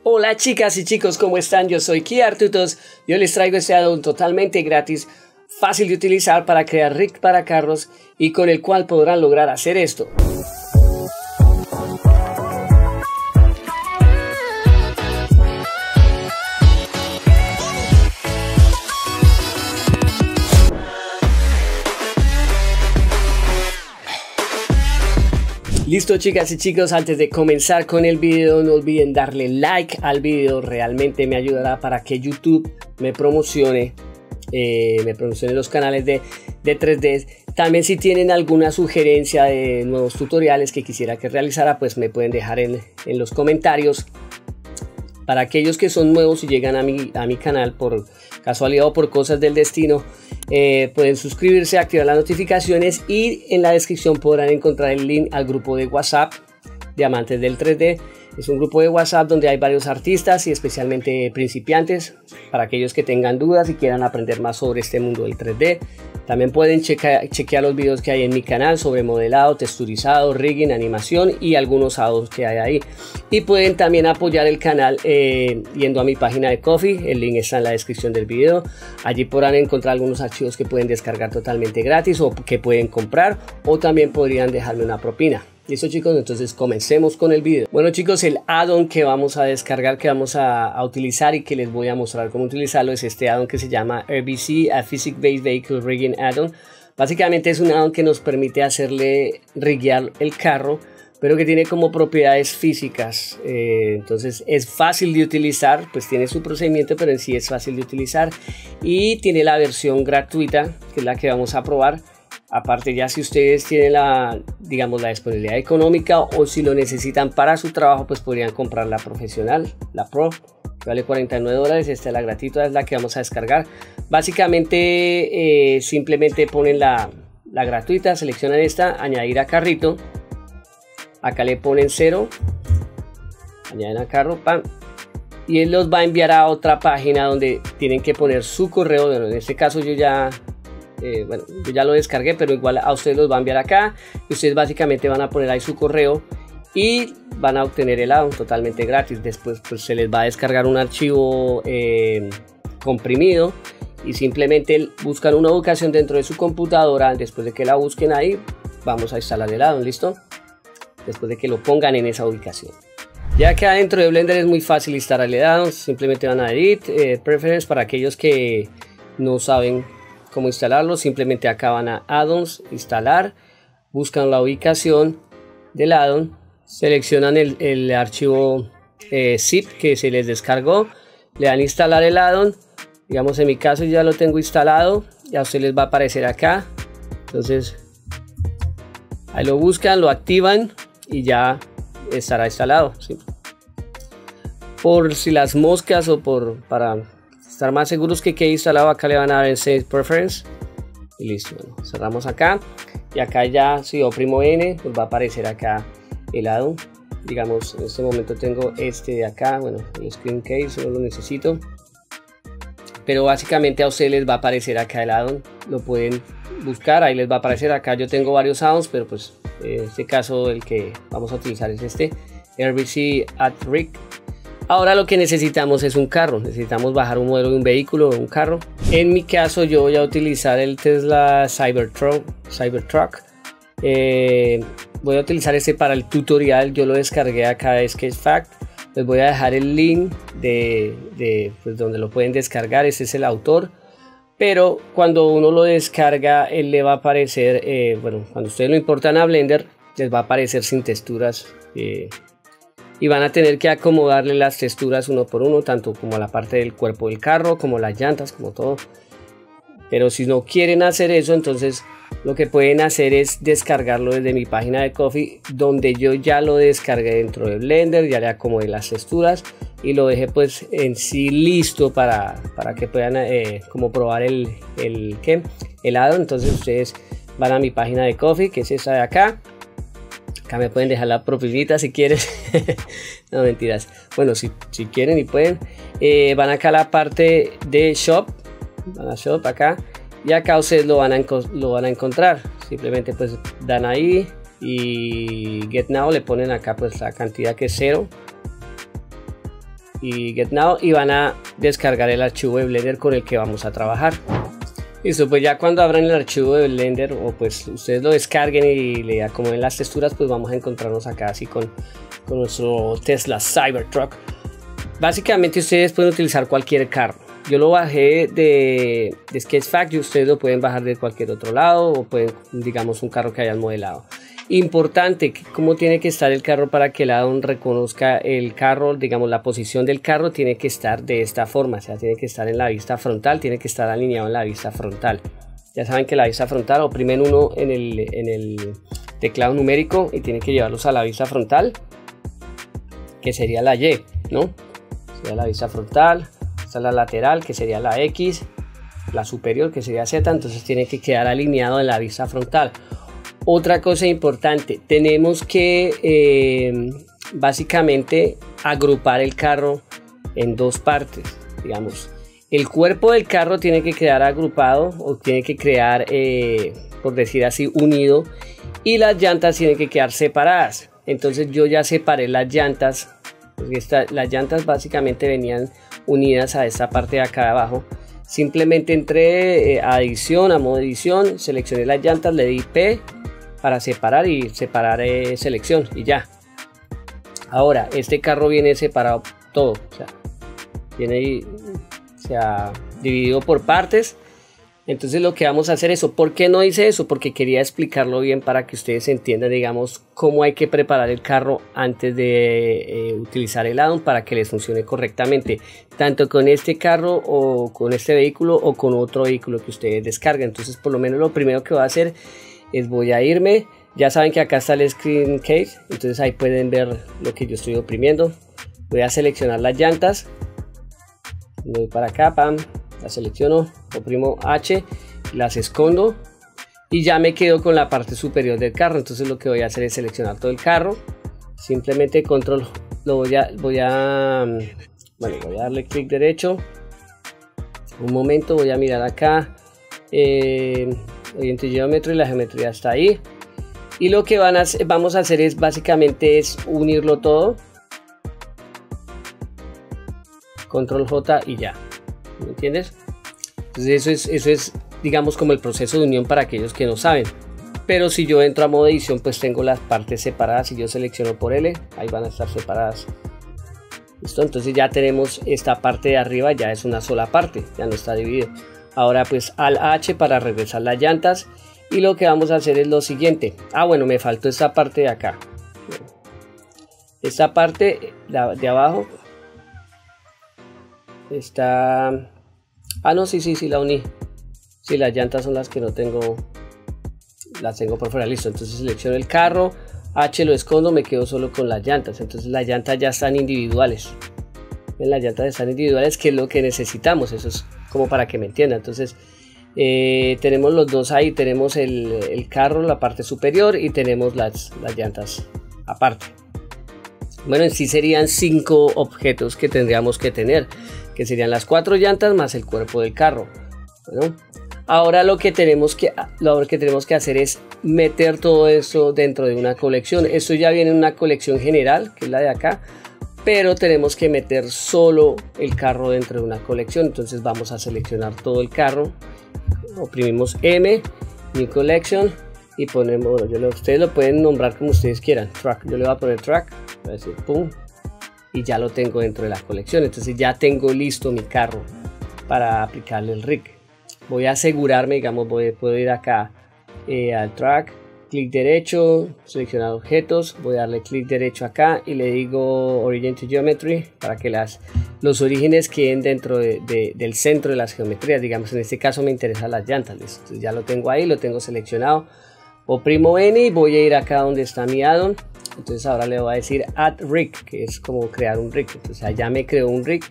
Hola chicas y chicos, ¿cómo están? Yo soy KiArtutos y hoy les traigo este addon totalmente gratis, fácil de utilizar para crear rig para carros y con el cual podrán lograr hacer esto. Listo chicas y chicos, antes de comenzar con el video no olviden darle like al video, realmente me ayudará para que YouTube me promocione los canales de 3D. También si tienen alguna sugerencia de nuevos tutoriales que quisiera que realizara, pues me pueden dejar en los comentarios. Para aquellos que son nuevos y llegan a mi canal por casualidad o por cosas del destino, pueden suscribirse, activar las notificaciones y en la descripción podrán encontrar el link al grupo de WhatsApp de Amantes del 3D. Es un grupo de WhatsApp donde hay varios artistas y especialmente principiantes, para aquellos que tengan dudas y quieran aprender más sobre este mundo del 3D. También pueden chequear los videos que hay en mi canal sobre modelado, texturizado, rigging, animación y algunos addons que hay ahí. Y pueden también apoyar el canal yendo a mi página de Ko-fi, el link está en la descripción del video. Allí podrán encontrar algunos archivos que pueden descargar totalmente gratis o que pueden comprar, o también podrían dejarme una propina. Listo chicos, entonces comencemos con el video. Bueno chicos, el addon que vamos a descargar, que vamos a utilizar y que les voy a mostrar cómo utilizarlo, es este addon que se llama RBC, a Physics Based Vehicle Rigging Addon. Básicamente es un addon que nos permite hacerle riguear el carro, pero que tiene como propiedades físicas. Entonces es fácil de utilizar, pues tiene su procedimiento, pero en sí es fácil de utilizar. Y tiene la versión gratuita, que es la que vamos a probar. Aparte, ya si ustedes tienen la disponibilidad económica o si lo necesitan para su trabajo, pues podrían comprar la profesional, la Pro, que vale $49. Esta es la gratuita, es la que vamos a descargar. Básicamente simplemente ponen la gratuita, seleccionan esta, añadir a carrito. Acá le ponen 0, añaden a carro, ¡pam! Y él los va a enviar a otra página donde tienen que poner su correo. Bueno, en este caso yo ya lo descargué, pero igual a ustedes los va a enviar acá y ustedes básicamente van a poner ahí su correo y van a obtener el addon totalmente gratis. Después pues se les va a descargar un archivo comprimido y simplemente buscan una ubicación dentro de su computadora. Después de que la busquen ahí, vamos a instalar el addon. Listo, después de que lo pongan en esa ubicación. Ya que adentro de Blender es muy fácil instalar el addon, simplemente van a Edit, Preference. Para aquellos que no saben cómo instalarlo, simplemente acá van a Addons, instalar, buscan la ubicación del addon, seleccionan el archivo zip que se les descargó, le dan instalar el addon. Digamos, en mi caso ya lo tengo instalado, ya a ustedes les va a aparecer acá. Entonces ahí lo buscan, lo activan y ya estará instalado, ¿sí? Por si las moscas o para estar más seguros que quede instalado, acá le van a dar en Save Preference y listo. Bueno, cerramos acá y acá ya si oprimo N pues va a aparecer acá el addon. Digamos, en este momento tengo este de acá, bueno, el screen case no lo necesito, pero básicamente a ustedes les va a aparecer acá el addon, lo pueden buscar, ahí les va a aparecer. Acá yo tengo varios addons, pero pues en este caso el que vamos a utilizar es este RBC Add Rig. Ahora lo que necesitamos es un carro, necesitamos bajar un modelo de un vehículo o un carro. En mi caso yo voy a utilizar el Tesla Cybertruck. Voy a utilizar este para el tutorial, yo lo descargué acá de Sketchfab. Les voy a dejar el link de donde lo pueden descargar, este es el autor. Pero cuando uno lo descarga, él le va a aparecer, cuando ustedes lo importan a Blender, les va a aparecer sin texturas. Y van a tener que acomodarle las texturas uno por uno, tanto como a la parte del cuerpo del carro, como las llantas, como todo. Pero si no quieren hacer eso, entonces lo que pueden hacer es descargarlo desde mi página de Ko-fi, donde yo ya lo descargué dentro de Blender, ya le acomodé las texturas y lo dejé pues en sí listo para que puedan como probar el addon. Entonces ustedes van a mi página de Ko-fi, que es esta de acá. Acá me pueden dejar la propinita si quieren. No, mentiras. Bueno, si quieren y pueden. Van acá a la parte de Shop. Van a Shop acá. Y acá ustedes lo van a encontrar. Simplemente pues dan ahí. Y Get Now le ponen acá pues la cantidad que es 0. y Get Now y van a descargar el archivo de Blender con el que vamos a trabajar. Listo, pues ya cuando abran el archivo de Blender o pues ustedes lo descarguen y le acomoden las texturas, pues vamos a encontrarnos acá así con nuestro Tesla Cybertruck. Básicamente ustedes pueden utilizar cualquier carro. Yo lo bajé de Sketchfab y ustedes lo pueden bajar de cualquier otro lado o pueden, digamos, un carro que hayan modelado. Importante, cómo tiene que estar el carro para que el addon reconozca el carro, digamos, la posición del carro tiene que estar de esta forma, o sea, tiene que estar en la vista frontal, tiene que estar alineado en la vista frontal. Ya saben que la vista frontal, oprimen uno en el teclado numérico y tienen que llevarlos a la vista frontal, que sería la Y, ¿no? Sería la vista frontal, esta es la lateral, que sería la X, la superior, que sería Z, entonces tiene que quedar alineado en la vista frontal. Otra cosa importante, tenemos que básicamente agrupar el carro en dos partes, digamos. El cuerpo del carro tiene que quedar agrupado o tiene que quedar, por decir así, unido, y las llantas tienen que quedar separadas. Entonces yo ya separé las llantas, porque las llantas básicamente venían unidas a esta parte de acá de abajo. Simplemente entré a edición, a modo edición, seleccioné las llantas, le di P para separar y separar selección y ya. Ahora este carro viene separado todo, o sea, viene ahí, o sea, dividido por partes. Entonces lo que vamos a hacer es eso. ¿Por qué no hice eso? Porque quería explicarlo bien para que ustedes entiendan, digamos, cómo hay que preparar el carro antes de utilizar el addon para que les funcione correctamente, tanto con este carro o con este vehículo o con otro vehículo que ustedes descarguen. Entonces por lo menos lo primero que voy a hacer es voy a irme, ya saben que acá está el screen case, entonces ahí pueden ver lo que yo estoy oprimiendo. Voy a seleccionar las llantas, voy para acá, pam, las selecciono, oprimo H, las escondo y ya me quedo con la parte superior del carro. Entonces lo que voy a hacer es seleccionar todo el carro, simplemente control, voy a darle clic derecho, un momento, voy a mirar acá, Orient Geometry, la geometría está ahí y lo que vamos a hacer es básicamente es unirlo todo, control J y ya, ¿me entiendes? Entonces eso es digamos como el proceso de unión para aquellos que no saben. Pero si yo entro a modo edición, pues tengo las partes separadas. Si yo selecciono por L, ahí van a estar separadas. Listo, entonces ya tenemos esta parte de arriba, ya es una sola parte, ya no está dividido. Ahora pues al H para regresar las llantas y lo que vamos a hacer es lo siguiente. Bueno, me faltó esta parte de acá, esta parte de abajo está, no, sí la uní, sí, las llantas son las que no tengo, las tengo por fuera. Listo, entonces selecciono el carro, H lo escondo, me quedo solo con las llantas. Entonces las llantas ya están individuales, las llantas están individuales, que es lo que necesitamos. Eso es como para que me entiendan. Entonces tenemos los dos ahí, tenemos el carro, la parte superior, y tenemos las llantas aparte. Bueno, en sí serían 5 objetos que tendríamos que tener, que serían las 4 llantas más el cuerpo del carro. Bueno, ahora lo que tenemos que hacer es meter todo eso dentro de una colección. Esto ya viene en una colección general, que es la de acá, pero tenemos que meter solo el carro dentro de una colección. Entonces vamos a seleccionar todo el carro, oprimimos M, New Collection, y ponemos, ustedes lo pueden nombrar como ustedes quieran, track, yo le voy a poner track, voy a decir pum, y ya lo tengo dentro de la colección. Entonces ya tengo listo mi carro para aplicarle el rig. Voy a asegurarme, digamos, puedo ir acá al track, clic derecho, seleccionar objetos, voy a darle clic derecho acá y le digo Orient Geometry para que los orígenes queden dentro del centro de las geometrías. Digamos, en este caso me interesan las llantas. Entonces ya lo tengo ahí, lo tengo seleccionado, oprimo N y voy a ir acá donde está mi addon. Entonces ahora le voy a decir Add Rig, que es como crear un rig. Entonces allá me creó un rig,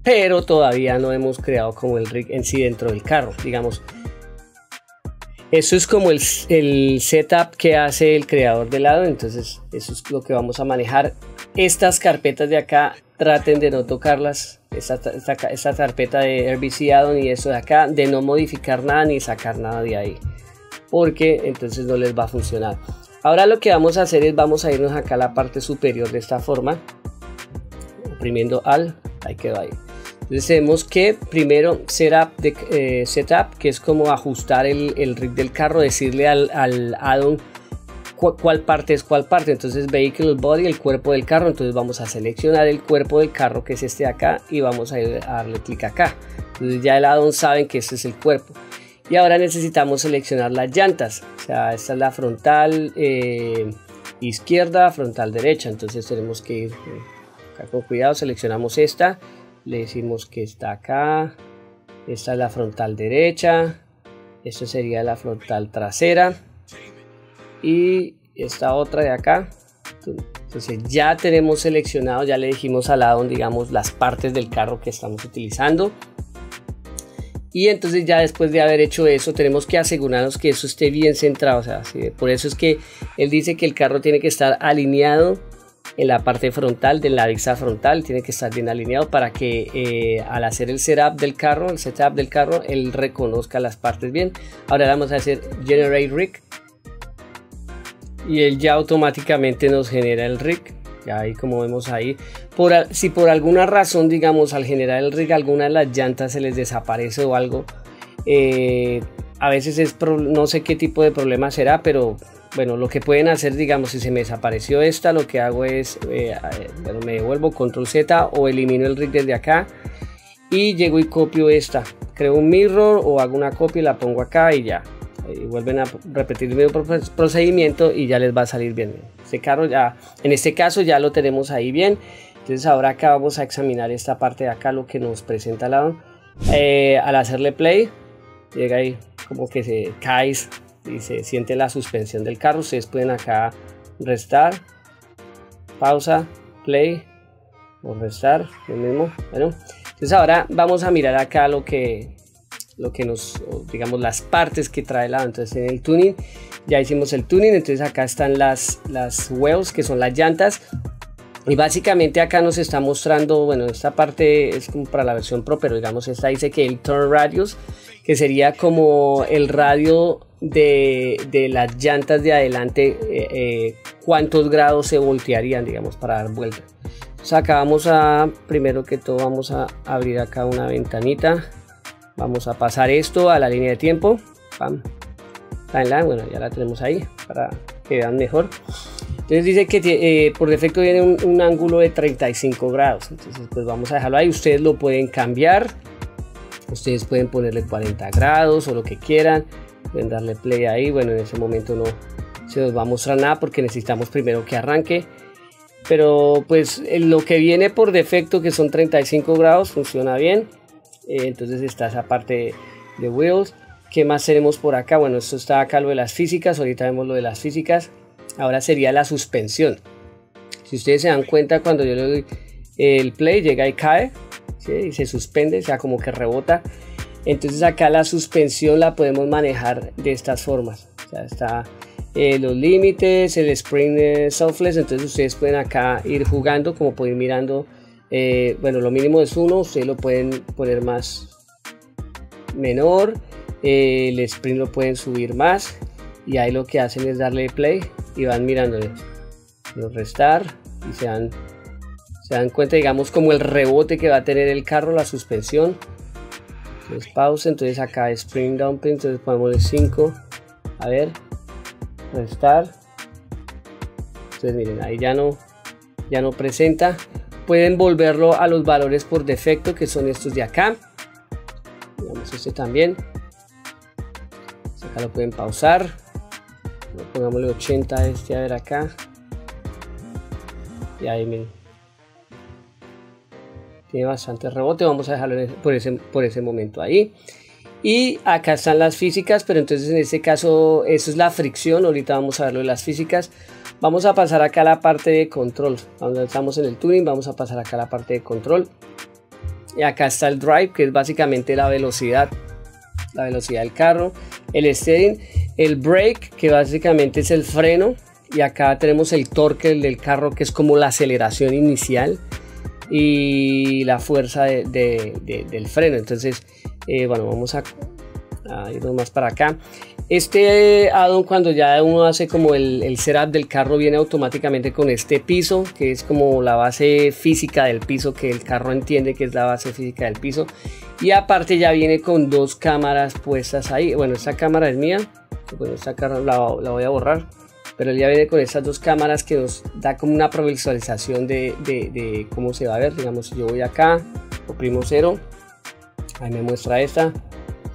pero todavía no hemos creado como el rig en sí dentro del carro. Digamos, eso es como el setup que hace el creador del addon. Entonces eso es lo que vamos a manejar. Estas carpetas de acá, traten de no tocarlas. Esta carpeta de RBC addon y eso de acá, de no modificar nada ni sacar nada de ahí, porque entonces no les va a funcionar. Ahora lo que vamos a hacer es vamos a irnos acá a la parte superior de esta forma, oprimiendo Alt, ahí quedó ahí. Entonces tenemos que primero setup, que es como ajustar el rig del carro, decirle al add-on cuál parte es cuál parte. Entonces vehicle body, el cuerpo del carro, entonces vamos a seleccionar el cuerpo del carro, que es este de acá, y vamos a darle clic acá. Entonces ya el add-on saben que este es el cuerpo. Y ahora necesitamos seleccionar las llantas, o sea, esta es la frontal izquierda, frontal derecha. Entonces tenemos que ir acá con cuidado, seleccionamos esta, le decimos que está acá, esta es la frontal derecha, esta sería la frontal trasera y esta otra de acá. Entonces ya tenemos seleccionado, ya le dijimos al add-on, digamos, las partes del carro que estamos utilizando. Y entonces ya después de haber hecho eso, tenemos que asegurarnos que eso esté bien centrado. O sea, ¿sí? Por eso es que él dice que el carro tiene que estar alineado en la parte frontal, de la vista frontal, tiene que estar bien alineado para que al hacer el setup del carro, él reconozca las partes bien. Ahora vamos a hacer Generate Rig. Y él ya automáticamente nos genera el rig. Ya ahí, como vemos ahí, si por alguna razón, digamos, al generar el rig alguna de las llantas se les desaparece o algo, a veces no sé qué tipo de problema será, pero bueno, lo que pueden hacer, digamos, si se me desapareció esta, lo que hago es, bueno, me devuelvo Control Z o elimino el rig desde acá y llego y copio esta, creo un mirror o hago una copia y la pongo acá y ya. Y vuelven a repetir el mismo procedimiento y ya les va a salir bien. Este carro ya, en este caso ya lo tenemos ahí bien. Entonces ahora acá vamos a examinar esta parte de acá, lo que nos presenta al lado. Al hacerle play, llega ahí como que se cae y se siente la suspensión del carro. Ustedes pueden acá restar, pausa, play o restar, lo mismo. Bueno, entonces ahora vamos a mirar acá lo que nos, digamos, las partes que trae la. Entonces en el tuning ya hicimos el tuning, entonces acá están las wheels, que son las llantas, y básicamente acá nos está mostrando, bueno, esta parte es como para la versión Pro, pero digamos esta dice que el turn radius, que sería como el radio de las llantas de adelante, cuántos grados se voltearían, digamos, para dar vuelta. Entonces acá vamos a, primero que todo vamos a abrir acá una ventanita. Vamos a pasar esto a la línea de tiempo. Pam. Bueno, ya la tenemos ahí para que vean mejor. Entonces dice que por defecto viene un ángulo de 35 grados. Entonces pues vamos a dejarlo ahí. Ustedes lo pueden cambiar. Ustedes pueden ponerle 40 grados o lo que quieran. Pueden darle play ahí. Bueno, en ese momento no se nos va a mostrar nada porque necesitamos primero que arranque. Pero pues lo que viene por defecto, que son 35 grados, funciona bien. Entonces está esa parte de wheels. ¿Qué más tenemos por acá? Bueno, esto está acá, lo de las físicas. Ahorita vemos lo de las físicas. Ahora sería la suspensión. Si ustedes se dan cuenta, cuando yo le doy el play, llega y cae, ¿sí? Y se suspende, o sea, como que rebota. Entonces acá la suspensión la podemos manejar de estas formas. O sea, está los límites, el spring softness. Entonces ustedes pueden acá ir jugando, como pueden ir mirando. Bueno, lo mínimo es 1, ustedes lo pueden poner más menor, el sprint lo pueden subir más, y ahí lo que hacen es darle play y van mirándole, restar, y se dan cuenta, digamos, como el rebote que va a tener el carro, la suspensión. Entonces pausa, entonces acá spring dumping, entonces ponemos 5, a ver, restar. Entonces miren, ahí ya no presenta. Pueden volverlo a los valores por defecto, que son estos de acá. Digamos este también. Acá lo pueden pausar. Pongámosle 80 a este, a ver acá. Y ahí miren. Tiene bastante rebote. Vamos a dejarlo por ese momento ahí. Y acá están las físicas, pero entonces en este caso eso es la fricción. Ahorita vamos a ver lo de las físicas. Vamos a pasar acá a la parte de control. Cuando estamos en el tuning, vamos a pasar acá a la parte de control. Y acá está el drive, que es básicamente la velocidad del carro. El steering, el brake, que básicamente es el freno. Y acá tenemos el torque del carro, que es como la aceleración inicial. Y la fuerza del freno. Entonces, bueno, vamos a irnos más para acá. Este add-on, cuando ya uno hace como el setup del carro, viene automáticamente con este piso, que es como la base física del piso, que el carro entiende que es la base física del piso. Y aparte ya viene con 2 cámaras puestas ahí. Bueno, esta cámara es mía, bueno, esta cámara la voy a borrar, pero ya viene con estas 2 cámaras que nos da como una previsualización de cómo se va a ver. Digamos, si yo voy acá, oprimo 0, ahí me muestra esta.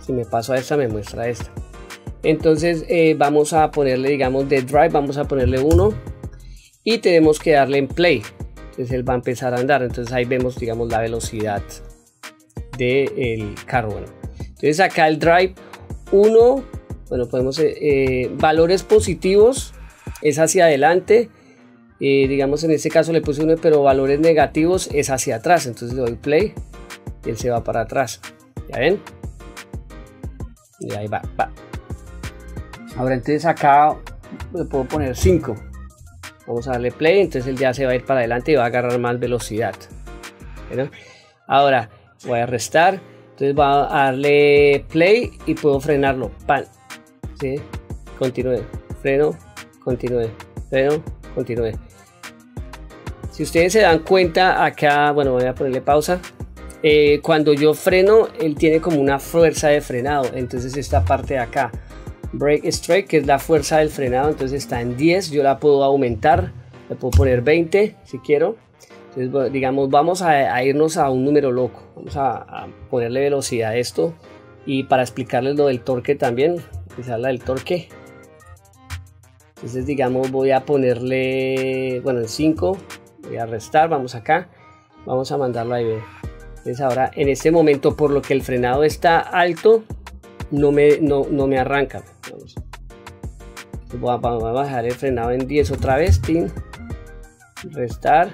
Si me paso a esta, me muestra esta. Entonces vamos a ponerle, digamos, de drive, vamos a ponerle 1 y tenemos que darle en play. Entonces él va a empezar a andar. Entonces ahí vemos, digamos, la velocidad del carro. Bueno, entonces acá el drive 1, bueno, podemos valores positivos es hacia adelante, digamos en este caso le puse 1, pero valores negativos es hacia atrás. Entonces le doy play y él se va para atrás, ¿ya ven? Y ahí va. Ahora entonces acá le puedo poner 5, vamos a darle play, entonces él ya se va a ir para adelante y va a agarrar más velocidad. ¿Verdad? Ahora voy a restar, entonces voy a darle play y puedo frenarlo. ¡Pam! ¿Sí? Continúe, freno, continúe, freno, continúe. Si ustedes se dan cuenta acá, bueno, voy a ponerle pausa. Cuando yo freno, él tiene como una fuerza de frenado, entonces esta parte de acá, brake strike, que es la fuerza del frenado, entonces está en 10, yo la puedo aumentar, le puedo poner 20 si quiero. Entonces, digamos, vamos a irnos a un número loco, vamos a ponerle velocidad a esto, y para explicarles lo del torque también, empezar la del torque. Entonces, digamos, voy a ponerle, bueno, en 5, voy a restar, vamos acá, vamos a mandarlo ahí. Entonces ahora, en este momento, por lo que el frenado está alto, no me arranca. Vamos a bajar el frenado en 10 otra vez, restar.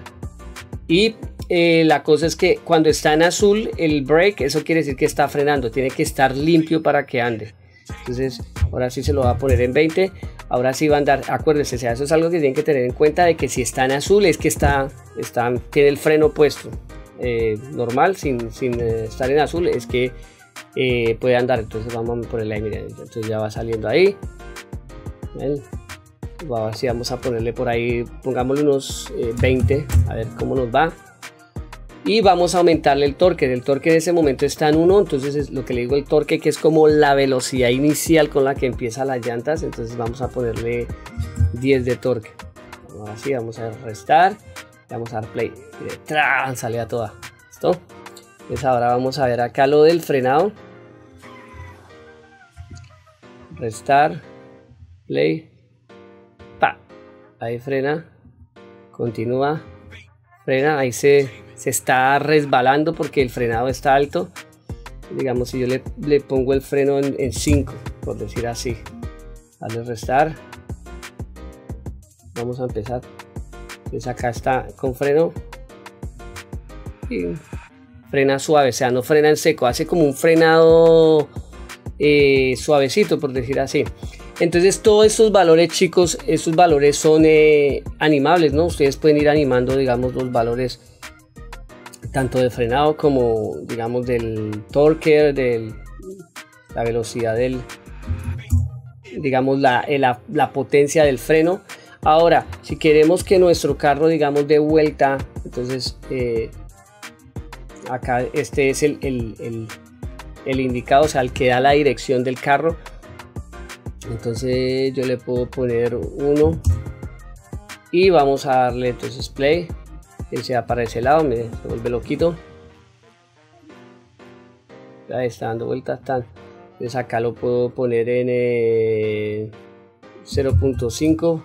Y la cosa es que cuando está en azul el brake, eso quiere decir que está frenando, tiene que estar limpio para que ande. Entonces ahora sí se lo va a poner en 20, ahora sí va a andar. Acuérdense, o sea, eso es algo que tienen que tener en cuenta, de que si está en azul es que tiene el freno puesto normal, sin estar en azul es que puede andar. Entonces vamos a ponerle ahí, miren, entonces ya va saliendo ahí. ¿Ven? Así vamos a ponerle por ahí, pongámosle unos 20, a ver cómo nos va. Y vamos a aumentarle el torque. El torque en ese momento está en 1, entonces es lo que le digo, el torque, que es como la velocidad inicial con la que empiezan las llantas. Entonces vamos a ponerle 10 de torque. Ahora sí, vamos a restar, vamos a dar play, y sale a toda. ¿Listo? Entonces ahora vamos a ver acá lo del frenado. Restar, play. Ahí frena, continúa, frena, ahí se está resbalando porque el frenado está alto. Digamos, si yo le pongo el freno en 5, por decir así, dale restar, vamos a empezar. Entonces acá está con freno y frena suave, o sea, no frena en seco, hace como un frenado suavecito, por decir así. Entonces todos estos valores, chicos, estos valores son animables, ¿no? Ustedes pueden ir animando, digamos, los valores tanto de frenado como, digamos, del torque, de la velocidad del, digamos, la potencia del freno. Ahora, si queremos que nuestro carro, digamos, dé vuelta, entonces acá este es el indicado, o sea, el que da la dirección del carro. Entonces yo le puedo poner 1 y vamos a darle entonces play, él se va para ese lado, me vuelve loquito, ya está dando vueltas. Entonces acá lo puedo poner en 0.5,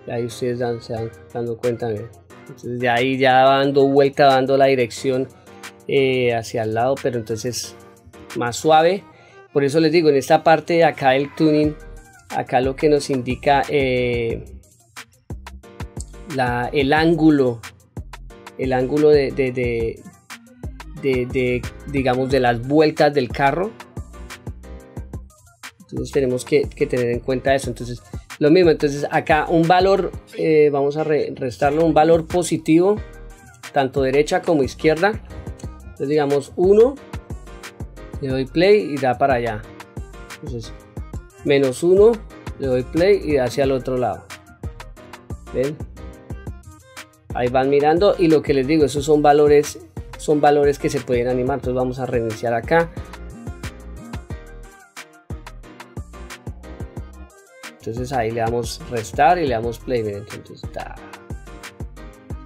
y ahí ustedes se van dando cuenta. Entonces de ahí ya dando vuelta, dando la dirección hacia el lado, pero entonces más suave. Por eso les digo, en esta parte de acá el tuning, acá lo que nos indica el ángulo digamos, de las vueltas del carro. Entonces tenemos que tener en cuenta eso. Entonces lo mismo, entonces acá un valor, vamos a restarlo, un valor positivo, tanto derecha como izquierda. Entonces digamos 1, le doy play y da para allá. Entonces -1, le doy play y hacia el otro lado. ¿Ven? Ahí van mirando, y lo que les digo, esos son valores que se pueden animar. Entonces vamos a reiniciar acá. Entonces ahí le damos restar y le damos play. Miren, entonces ta,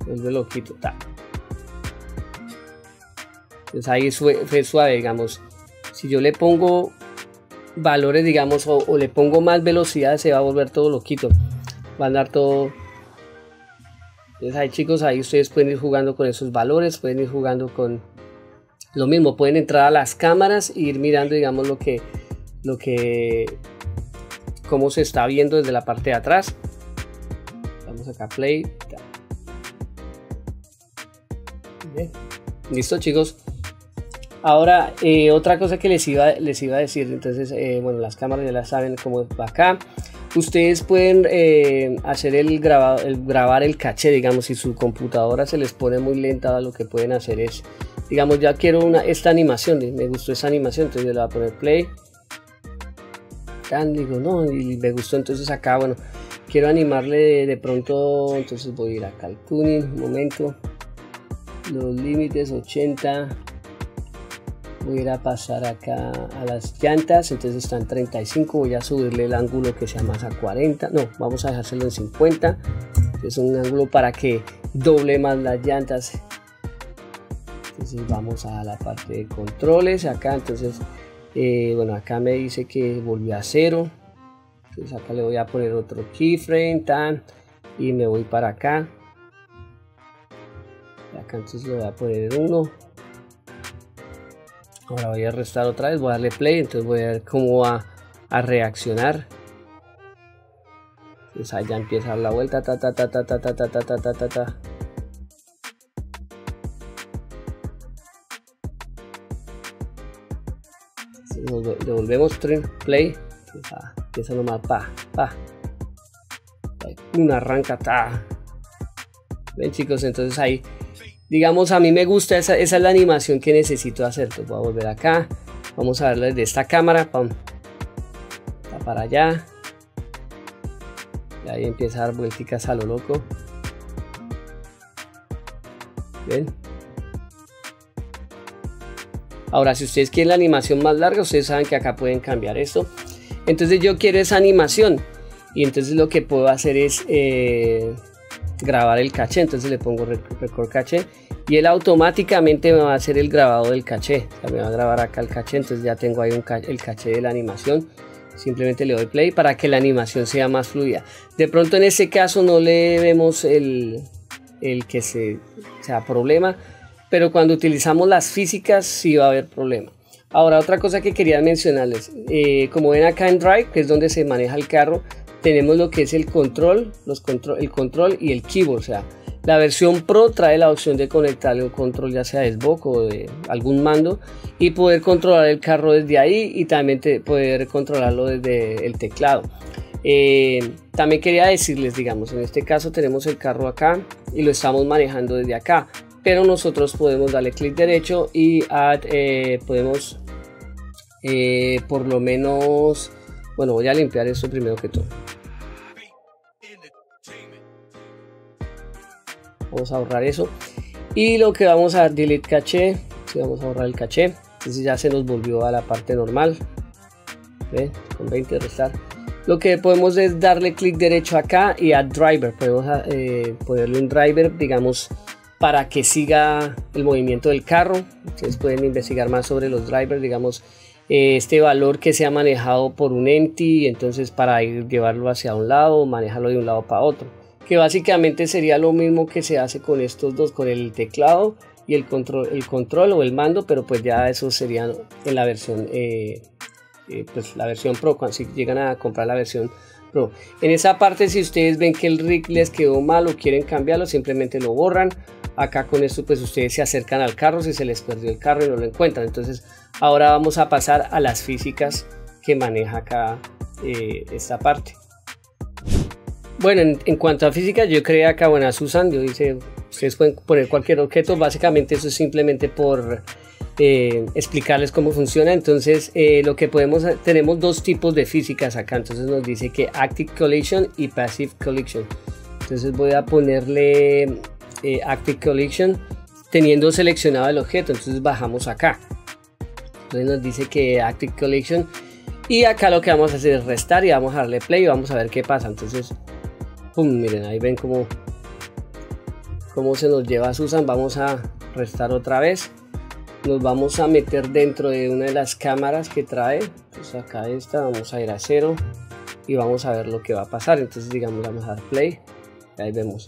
vuelve loquito, ta. Entonces ahí fue suave, digamos. Si yo le pongo valores, digamos, o le pongo más velocidad, se va a volver todo loquito. Va a andar todo. Entonces ahí, chicos, ahí ustedes pueden ir jugando con esos valores, pueden ir jugando con lo mismo, pueden entrar a las cámaras e ir mirando, digamos, cómo se está viendo desde la parte de atrás. Vamos acá, play. Bien. Listo, chicos. Ahora, otra cosa que les iba a decir, entonces, bueno, las cámaras ya las saben cómo va acá. Ustedes pueden hacer grabar el caché, digamos, si su computadora se les pone muy lenta, lo que pueden hacer es, digamos, ya quiero esta animación, me gustó esa animación, entonces yo le voy a poner play. Digo, no, y me gustó, entonces acá, bueno, quiero animarle de pronto, entonces voy a ir acá al tuning, un momento, los límites 80, voy a ir a pasar acá a las llantas, entonces están 35, voy a subirle el ángulo que sea más a 40, no, vamos a dejárselo en 50, es un ángulo para que doble más las llantas. Entonces vamos a la parte de controles, acá, entonces bueno, acá me dice que volvió a 0, entonces acá le voy a poner otro keyframe, y me voy para acá, acá entonces le voy a poner 1. Ahora voy a restar otra vez, voy a darle play, entonces voy a ver cómo va a reaccionar. Entonces ahí ya empieza a dar la vuelta, ta. Nos devolvemos play, empieza nomás, una arranca, ta. Ven, chicos, entonces ahí, digamos, a mí me gusta, esa es la animación que necesito hacer. Entonces voy a volver acá, vamos a verlo desde esta cámara, pam, está para allá, y ahí empieza a dar vuelticas a lo loco. ¿Ven? Ahora, si ustedes quieren la animación más larga, ustedes saben que acá pueden cambiar esto. Entonces yo quiero esa animación, y entonces lo que puedo hacer es grabar el caché. Entonces le pongo record caché y él automáticamente me va a hacer el grabado del caché. O sea, me va a grabar acá el caché, entonces ya tengo ahí el caché de la animación. Simplemente le doy play para que la animación sea más fluida. De pronto en este caso no le vemos el que sea problema, pero cuando utilizamos las físicas sí va a haber problema. Ahora, otra cosa que quería mencionarles, como ven acá en Drive, que es donde se maneja el carro, tenemos lo que es el control, el control y el keyboard. O sea, la versión Pro trae la opción de conectarle un control, ya sea de Xbox o de algún mando, y poder controlar el carro desde ahí, y también poder controlarlo desde el teclado. También quería decirles, digamos, en este caso tenemos el carro acá y lo estamos manejando desde acá, pero nosotros podemos darle clic derecho y podemos por lo menos, bueno, voy a limpiar esto primero que todo. Vamos a borrar eso, y lo que vamos a delete caché, si vamos a borrar el caché, entonces ya se nos volvió a la parte normal. ¿Ve? Con 20 restar. Lo que podemos es darle clic derecho acá y add driver. Podemos ponerle un driver, digamos, para que siga el movimiento del carro. Ustedes pueden investigar más sobre los drivers, digamos, este valor que se ha manejado por un empty, entonces para llevarlo hacia un lado, manejarlo de un lado para otro, que básicamente sería lo mismo que se hace con estos dos, con el teclado y el control o el mando, pero pues ya eso sería en la versión pues la versión Pro, cuando si llegan a comprar la versión Pro. En esa parte, si ustedes ven que el rig les quedó mal o quieren cambiarlo, simplemente lo borran. Acá con esto pues ustedes se acercan al carro si se les perdió el carro y no lo encuentran. Entonces ahora vamos a pasar a las físicas que maneja acá esta parte. Bueno, en cuanto a físicas, yo creé acá, bueno, Susan, yo dice, ustedes pueden poner cualquier objeto. Básicamente eso es simplemente por explicarles cómo funciona. Entonces lo que tenemos dos tipos de físicas acá. Entonces nos dice que Active Collision y Passive Collision. Entonces voy a ponerle Active Collision teniendo seleccionado el objeto. Entonces bajamos acá, entonces nos dice que Active Collision, y acá lo que vamos a hacer es restar y vamos a darle play y vamos a ver qué pasa. Entonces pum, miren, ahí ven cómo se nos lleva Susan. Vamos a restar otra vez, nos vamos a meter dentro de una de las cámaras que trae. Entonces acá esta, vamos a ir a 0 y vamos a ver lo que va a pasar. Entonces digamos, vamos a dar play, ahí vemos.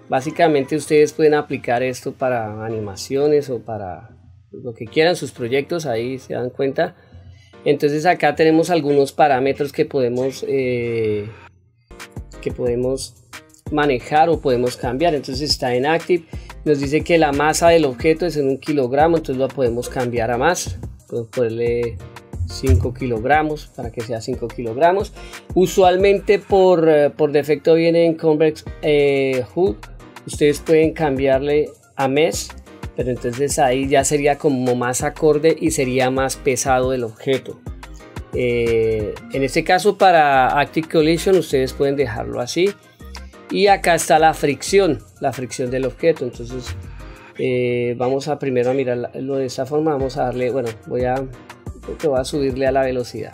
Básicamente ustedes pueden aplicar esto para animaciones o para lo que quieran, sus proyectos, ahí se dan cuenta. Entonces acá tenemos algunos parámetros que podemos manejar o podemos cambiar. Entonces está en Active, nos dice que la masa del objeto es en 1 kilogramo, entonces lo podemos cambiar a más, podemos ponerle 5 kilogramos para que sea 5 kilogramos. Usualmente por defecto viene en Convex HUD, ustedes pueden cambiarle a mes, pero entonces ahí ya sería como más acorde y sería más pesado el objeto. En este caso para Active Collision ustedes pueden dejarlo así. Y acá está la fricción del objeto. Entonces vamos a primero a mirarlo de esta forma. Vamos a darle, bueno, voy a subirle a la velocidad,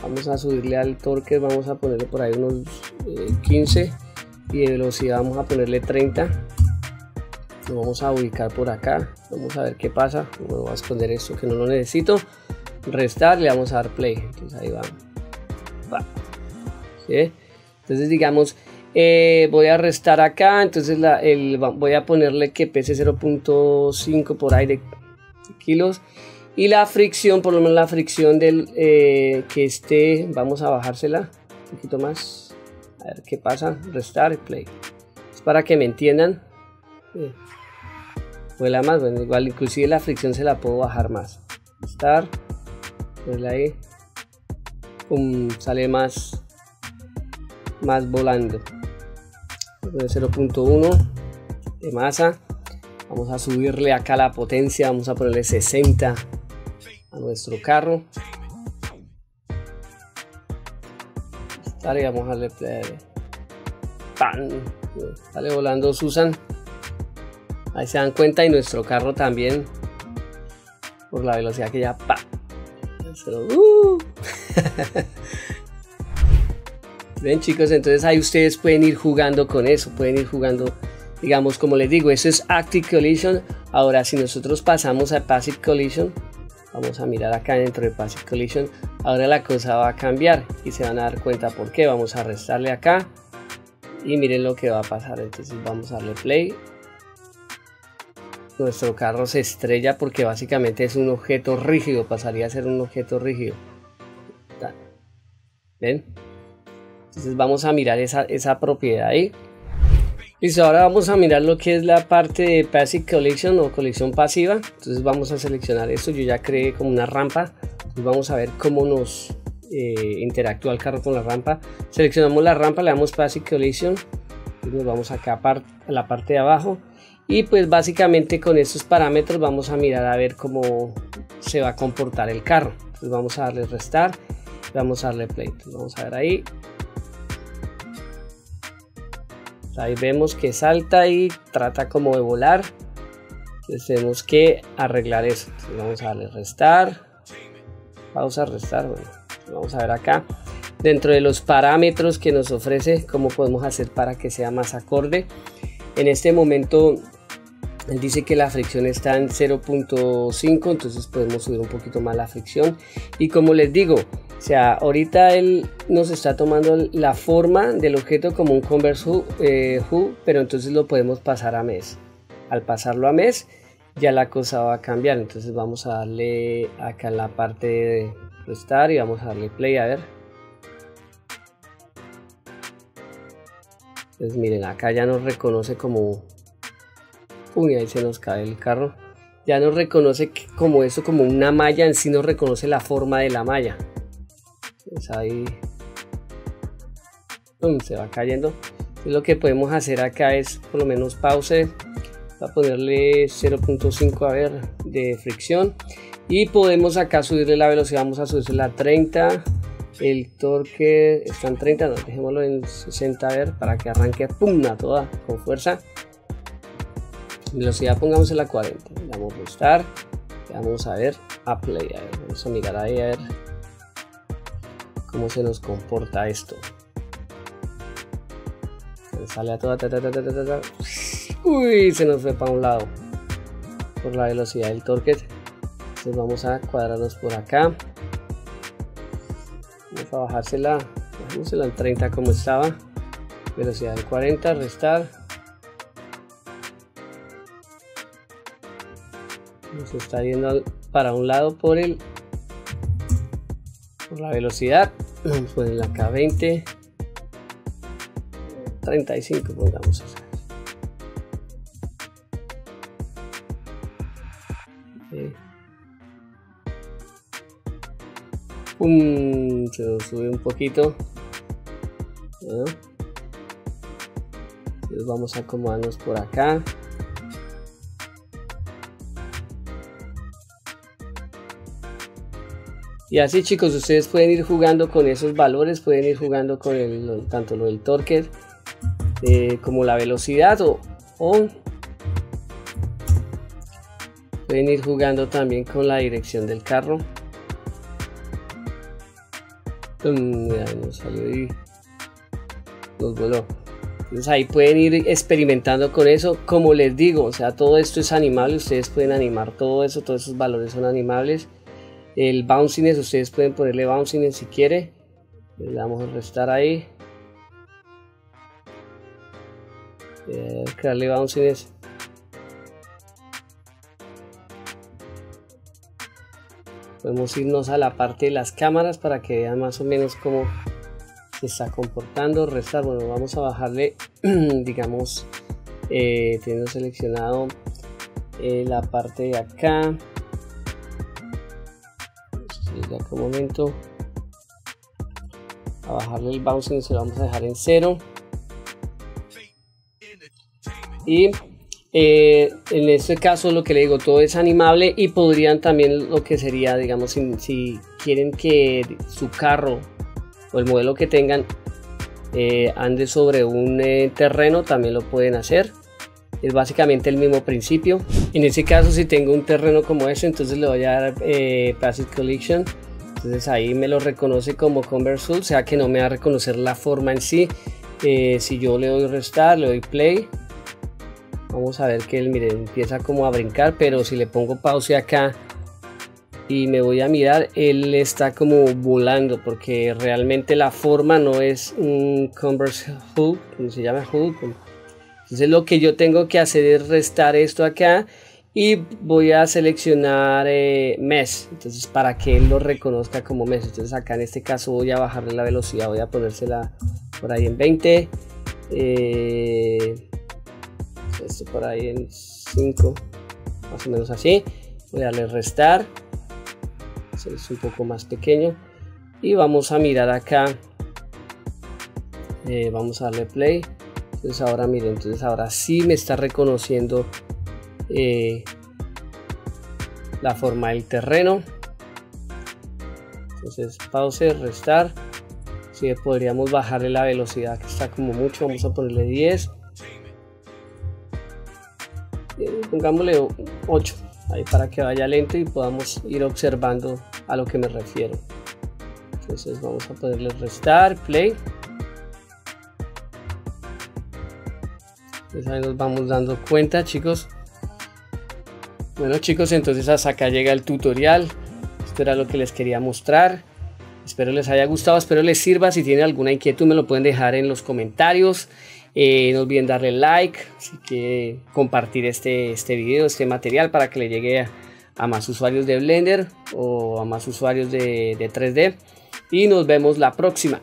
vamos a subirle al torque, vamos a ponerle por ahí unos 15, y de velocidad vamos a ponerle 30. Lo vamos a ubicar por acá, vamos a ver qué pasa. Voy a esconder esto que no lo necesito, restar, le vamos a dar play. Entonces ahí va. ¿Sí? Entonces digamos, voy a restar acá. Entonces voy a ponerle que pese 0.5 por ahí de kilos, y la fricción, por lo menos la fricción del que esté, vamos a bajársela un poquito más, a ver qué pasa. Restar y play, es para que me entiendan. Vuela más, bueno, igual inclusive la fricción se la puedo bajar más. Restar, ponerla ahí, sale más volando. 0.1 de masa. Vamos a subirle acá la potencia, vamos a ponerle 60 a nuestro carro. Y vamos a darle play. ¡Pam! Sale volando Susan. Ahí se dan cuenta, y nuestro carro también, por la velocidad que ya ¡pam! Ven chicos, entonces ahí ustedes pueden ir jugando con eso, pueden ir jugando, digamos, como les digo, eso es Active Collision. Ahora si nosotros pasamos a Passive Collision, vamos a mirar acá dentro de Passive Collision, ahora la cosa va a cambiar y se van a dar cuenta por qué. Vamos a restarle acá y miren lo que va a pasar. Entonces vamos a darle play. Nuestro carro se estrella porque básicamente es un objeto rígido, pasaría a ser un objeto rígido. ¿Ven? Entonces vamos a mirar esa propiedad ahí. Listo, ahora vamos a mirar lo que es la parte de Passive Collision o colisión pasiva. Entonces vamos a seleccionar esto. Yo ya creé como una rampa. Entonces vamos a ver cómo nos interactúa el carro con la rampa. Seleccionamos la rampa, le damos Passive Collision. Y nos vamos acá a la parte de abajo. Y pues básicamente con estos parámetros vamos a mirar a ver cómo se va a comportar el carro. Entonces vamos a darle restar. Vamos a darle play. Entonces vamos a ver ahí. Ahí vemos que salta y trata como de volar. Entonces tenemos que arreglar eso. Entonces vamos a darle restar, pausa, restar. Bueno, vamos a ver acá dentro de los parámetros que nos ofrece cómo podemos hacer para que sea más acorde. En este momento él dice que la fricción está en 0.5, entonces podemos subir un poquito más la fricción. Y como les digo, o sea, ahorita él nos está tomando la forma del objeto como un Converse HUD, pero entonces lo podemos pasar a mes. Al pasarlo a mes, ya la cosa va a cambiar. Entonces vamos a darle acá en la parte de restar y vamos a darle play a ver. Entonces miren, acá ya nos reconoce como... Uy, ahí se nos cae el carro. Ya nos reconoce como eso, como una malla, en sí nos reconoce la forma de la malla. Pues ahí se va cayendo. Entonces lo que podemos hacer acá es por lo menos pause, Voy a ponerle 0.5 a ver de fricción. Y podemos acá subirle la velocidad, vamos a subirle a 30. El torque está en 30, no, dejémoslo en 60 a ver para que arranque pum a toda con fuerza. Velocidad pongamos en la 40, le damos a restar, vamos a ver a play, a ver, vamos a mirar ahí a ver cómo se nos comporta esto. Sale a toda, uy, se nos fue para un lado por la velocidad del torque. Entonces vamos a cuadrarnos por acá, vamos a bajársela, bajámosela en 30 como estaba, velocidad de 40, restar. Nos está yendo para un lado por la velocidad. Vamos a ponerle acá 20, 35 pongamos. Se nos sube un poquito. Entonces vamos a acomodarnos por acá. Y así, chicos, ustedes pueden ir jugando con esos valores, pueden ir jugando con tanto lo del torque como la velocidad o pueden ir jugando también con la dirección del carro. Mira, nos salió y nos voló. Entonces ahí pueden ir experimentando con eso. Como les digo, o sea, todo esto es animable, ustedes pueden animar todo eso, todos esos valores son animables. El bounciness, ustedes pueden ponerle bounciness si quiere. Le damos a restar ahí. Crearle bounciness. Podemos irnos a la parte de las cámaras para que vean más o menos cómo se está comportando. Restar, bueno, vamos a bajarle, digamos, teniendo seleccionado la parte de acá. Un momento, a bajarle el bouncing, se lo vamos a dejar en 0 y en este caso lo que le digo, todo es animable y podrían también lo que sería, digamos, si quieren que su carro o el modelo que tengan ande sobre un terreno, también lo pueden hacer. Es básicamente el mismo principio. En este caso, si tengo un terreno como este, entonces le voy a dar Passive Collision. Entonces ahí me lo reconoce como Converse Full, o sea que no me va a reconocer la forma en sí. Si yo le doy restar, le doy play, vamos a ver que él, miren, empieza como a brincar, pero si le pongo pause acá y me voy a mirar, él está como volando porque realmente la forma no es un Converse Full, como se llama Full. Entonces lo que yo tengo que hacer es restar esto acá y voy a seleccionar Mesh, entonces para que él lo reconozca como Mesh. Entonces acá en este caso voy a bajarle la velocidad, voy a ponérsela por ahí en 20, esto por ahí en 5, más o menos así. Voy a darle restar, es un poco más pequeño y vamos a mirar acá, vamos a darle play. Entonces ahora miren, entonces ahora sí me está reconociendo la forma del terreno. Entonces pause, restar. Si podríamos bajarle la velocidad que está como mucho, vamos a ponerle 10, pongámosle 8 ahí para que vaya lento y podamos ir observando a lo que me refiero. Entonces vamos a ponerle restar, play. Pues ahí nos vamos dando cuenta, chicos. Bueno, chicos, entonces hasta acá llega el tutorial. Esto era lo que les quería mostrar. Espero les haya gustado, espero les sirva. Si tienen alguna inquietud me lo pueden dejar en los comentarios. No olviden darle like, así que compartir este video, este material para que le llegue a más usuarios de Blender o a más usuarios de 3D. Y nos vemos la próxima.